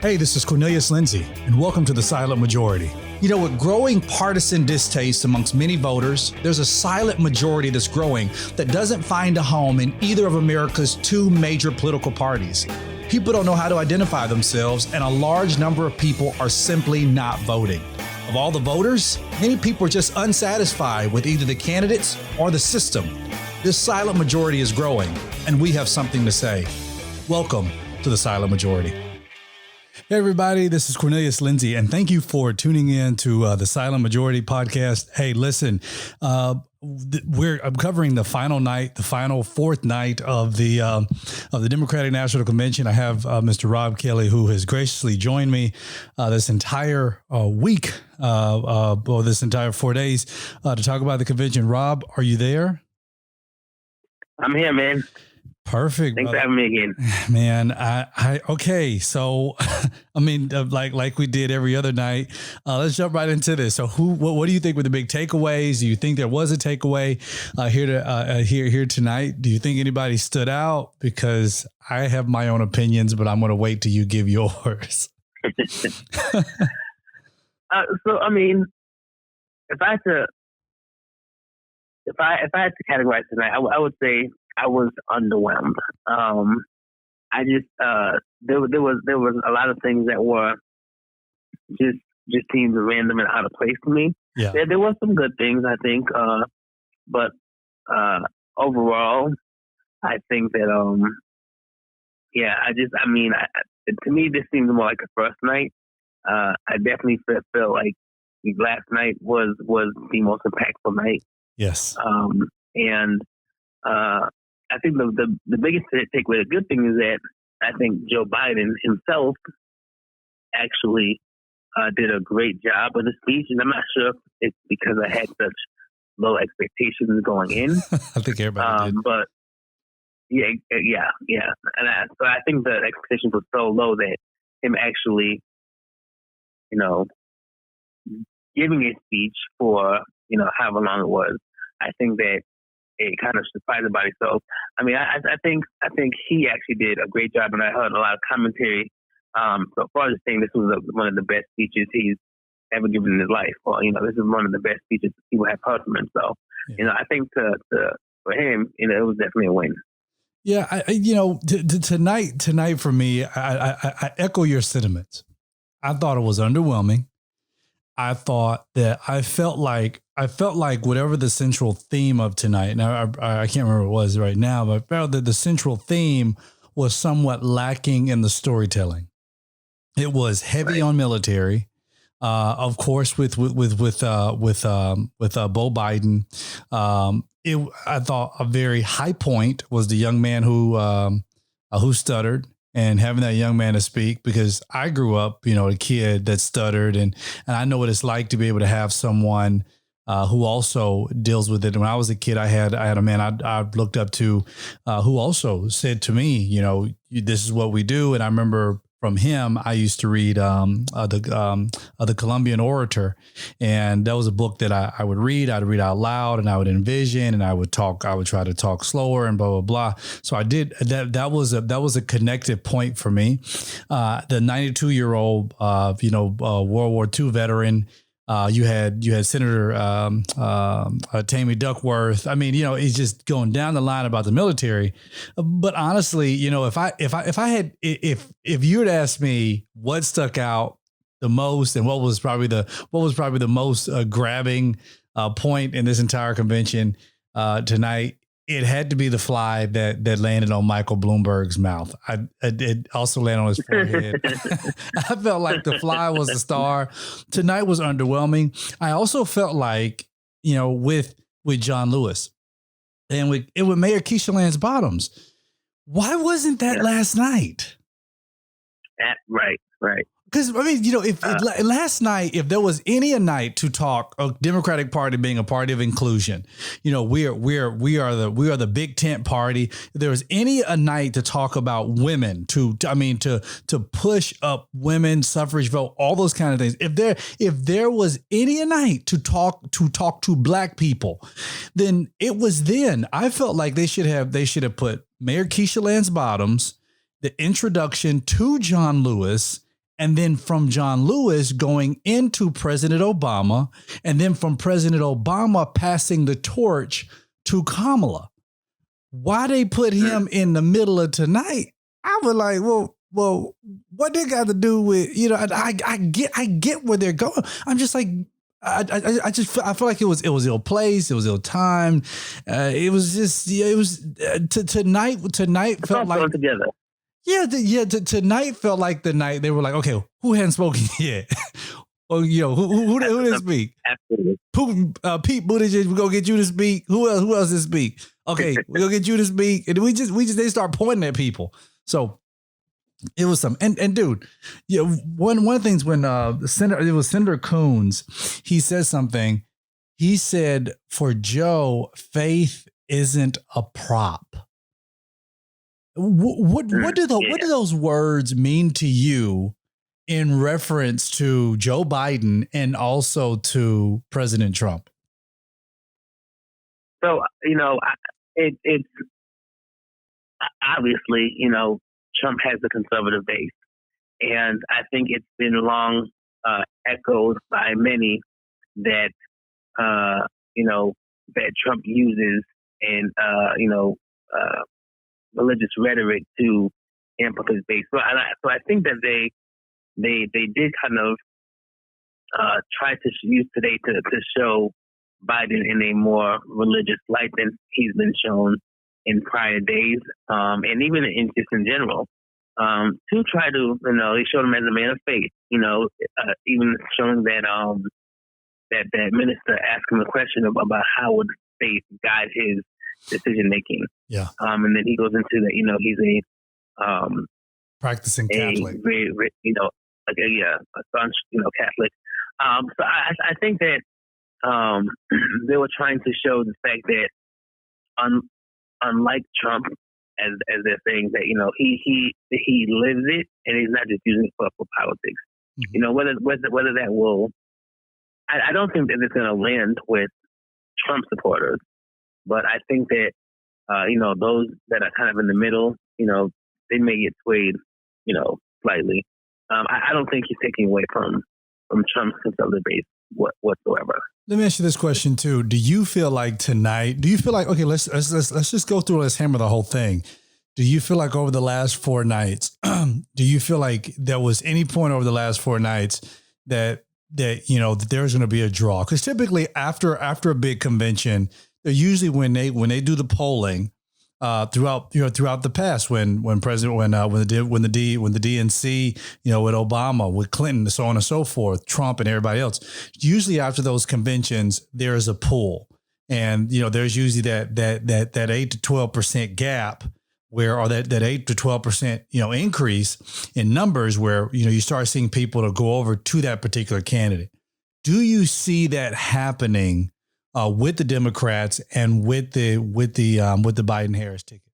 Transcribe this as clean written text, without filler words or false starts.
Hey, this is Cornelius Lindsey, and welcome to the Silent Majority. You know, with growing partisan distaste amongst many voters, there's a silent majority that's growing that doesn't find a home in either of America's two major political parties. People don't know how to identify themselves, and a large number of people are simply not voting. Of all the voters, many people are just unsatisfied with either the candidates or the system. This silent majority is growing, and we have something to say. Welcome to the Silent Majority. Hey everybody, this is Cornelius Lindsey, and thank you for tuning in to the Silent Majority podcast. Hey, listen, I'm covering the final night, the final fourth night of the Democratic National Convention. I have Mr. Rob Kelly, who has graciously joined me this entire week, or this entire 4 days, to talk about the convention. Rob, are you there? I'm here, man. Perfect. Thanks for having me again. Man, okay. So, I mean, like we did every other night, let's jump right into this. So what do you think were the big takeaways? Do you think there was a takeaway here tonight? Do you think anybody stood out? Because I have my own opinions, but I'm going to wait till you give yours. So, I mean, if I had to categorize tonight, I would say I was underwhelmed. I just there was a lot of things that were just seemed random and out of place to me. Yeah. There was some good things, I think, but overall, I think that to me this seems more like a first night. I definitely felt like last night was the most impactful night. Yes. I think the biggest takeaway, the good thing is that I think Joe Biden himself actually did a great job with the speech, and I'm not sure if it's because I had such low expectations going in. I think everybody did. But yeah, and so I think the expectations were so low that him actually, giving a speech for however long it was, I think that it kind of surprised everybody. So, I mean, I think he actually did a great job, and I heard a lot of commentary so far as saying this was one of the best speeches he's ever given in his life. Or, this is one of the best speeches people have heard from him. So, I think for him, it was definitely a win. Yeah, tonight for me, I echo your sentiments. I thought it was underwhelming. I thought that I felt like whatever the central theme of tonight. Now I can't remember what it was right now, but I felt that the central theme was somewhat lacking in the storytelling. It was heavy on military, of course, with Bo Biden. I thought a very high point was the young man who stuttered. And having that young man to speak, because I grew up, a kid that stuttered, and I know what it's like to be able to have someone who also deals with it. When I was a kid, I had a man I looked up to who also said to me, this is what we do. And I remember from him, I used to read the Columbian Orator, and that was a book that I would read. I'd read out loud, and I would envision, and I would try to talk slower, and blah blah blah. So I did that. That was a connective point for me. The 92-year-old, World War II veteran. You had Senator Tammy Duckworth. I mean, he's just going down the line about the military. But honestly, if you had asked me what stuck out the most and what was probably the most grabbing point in this entire convention tonight, it had to be the fly that landed on Michael Bloomberg's mouth. It also landed on his forehead. I felt like the fly was the star. Tonight was underwhelming. I also felt like, with John Lewis and with Mayor Keisha Lance Bottoms. Why wasn't that last night? Right. Because, last night, if there was any night to talk a Democratic Party being a party of inclusion, we are the big tent party. If there was any a night to talk about women, to push up women suffrage vote, all those kind of things. If there was any a night to talk to Black people, then it was then. I felt like they should have put Mayor Keisha Lance Bottoms, the introduction to John Lewis, and then from John Lewis going into President Obama, and then from President Obama passing the torch to Kamala. Why they put him in the middle of tonight? I was like, well, what they got to do with, I get where they're going. I'm just like, I feel like it was ill placed. It was ill timed. Tonight felt like together. Tonight felt like the night they were like, okay, who hadn't spoken yet? Or, who didn't speak? Absolutely. Pete Buttigieg, we're gonna get you to speak. Who else to speak? Okay, we're gonna get you to speak. And they start pointing at people. So it was some, and dude, one of the things when Senator Coons, he said something. He said, for Joe, faith isn't a prop. What do those words mean to you in reference to Joe Biden and also to President Trump? So, it's obviously, Trump has a conservative base. And I think it's been long echoed by many that, that Trump uses and, religious rhetoric to amplify his base. So I think that they did kind of try to use today to show Biden in a more religious light than he's been shown in prior days, and even in general, to try to, they showed him as a man of faith, even showing that that minister asked him a question about how would faith guide his decision making. Yeah. And then he goes into that, he's a practicing Catholic, a staunch, Catholic. So I think that they were trying to show the fact that unlike Trump, as they're saying that, he lives it and he's not just using it for politics. Mm-hmm. Whether that will, I don't think that it's going to land with Trump supporters, but I think that, those that are kind of in the middle, they may get swayed, slightly. I don't think he's taking away from Trump's conservative base whatsoever. Let me ask you this question too. Do you feel like tonight, okay, let's just go through, let's hammer the whole thing. Do you feel like over the last 4 nights, do you feel like there was any point over the last 4 nights that there's going to be a draw? Because typically after a big convention, they're usually when they do the polling throughout the past, when the DNC, with Obama, with Clinton, so on and so forth, Trump and everybody else, usually after those conventions, there's a pool, and there's usually that 8 to 12% gap or that 8 to 12% increase in numbers where you start seeing people to go over to that particular candidate. Do you see that happening with the Democrats and with the Biden-Harris ticket?